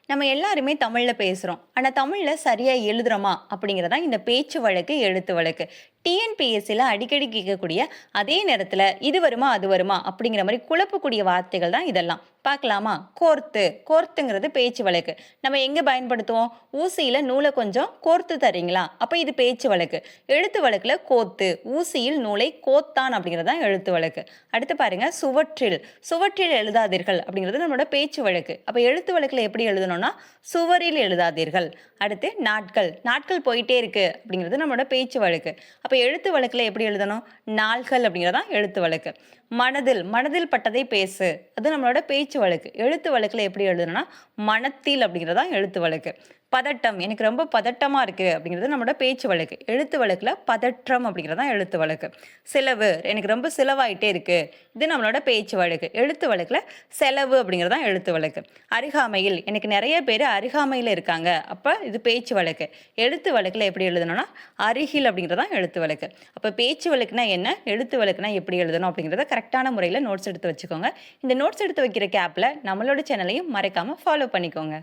நம்ம எல்லாருமே தமிழ்ல பேசுறோம். ஆனா தமிழ்ல சரியா எழுதுறோமா? அப்படிங்கிறது இந்த பேச்சு வழக்கு, எழுத்து வழக்கு. டிஎன்பிஎஸ்சில அடிக்கடி கேட்கக்கூடிய அதே நேரத்துல இது வருமா? அது வருமா? அப்படிங்கிற மாரி குழப்பக்கூடிய வார்த்தைகள் தான் இதெல்லாம். பார்க்கலாமா? கோர்த்து. கோர்த்துங்கிறது பேச்சு வழக்கு. நம்ம எங்க பயன்படுத்துவோம்? ஊசியில நூல கொஞ்சம் கோர்த்து தர்றீங்களா? அப்ப இது பேச்சு வழக்கு. எழுத்து வழக்குல கோத்து. ஊசியில் நூலை கோத்தான் அப்படிங்கிறது தான் எழுத்து வழக்கு. அடுத்து பாருங்க சுவற்றில். சுவற்றில் எழுதாதீர்கள் அப்படிங்கிறது நம்மளோட பேச்சு வழக்கு. அப்ப எழுத்து வழக்குல எப்படி எழுதணும்னா, சுவரில் எழுதாதீர்கள். அடுத்து நாட்கள். நாட்கள் போயிட்டே இருக்கு அப்படிங்கிறது நம்மளோட பேச்சு வழக்கு. அப்ப எழுத்து வழக்குல எப்படி எழுதணும்? நாள்கள் அப்படிங்கிறது தான் எழுத்து வழக்கு. மனதில். மனதில் பட்டதை பேசு. அது நம்மளோட பேச்சு வழக்கு. எழுத்து வழக்குல எப்படி எழுதணும்னா, மனத்தில் அப்படிங்கிறது தான் எழுத்து வழக்கு. பதட்டம். எனக்கு ரொம்ப பதட்டமா இருக்கு அப்படிங்கிறது நம்மளோட பேச்சு வழக்கு. எழுத்து வழக்குல பதற்றம் அப்படிங்கிறது தான் எழுத்து வழக்கு. செலவு. எனக்கு ரொம்ப செலவாயிட்டே இருக்கு. இது நம்மளோட பேச்சு வழக்கு. எழுத்து வழக்குல செலவு அப்படிங்கிறது தான் எழுத்து வழக்கு. அருகாமையில். எனக்கு நிறைய பேர் அருகாமையில இருக்காங்க. அப்ப இது பேச்சு வழக்கு. எழுத்து வழக்குல எப்படி எழுதணும்னா, அருகில் அப்படிங்கிறது தான் எழுத்து வழக்கு. அப்ப பேச்சு வழக்குனா என்ன? எழுத்து வழக்குனா எப்படி எழுதணும் அப்படிங்கிறத கரெக்டான முறையில நோட்ஸ் எடுத்து வச்சுக்கோங்க. இந்த நோட்ஸ் எடுத்து வைக்கிற கேப்ல நம்மளோட சேனலையும் மறக்காம ஃபாலோ பண்ணிக்கோங்க.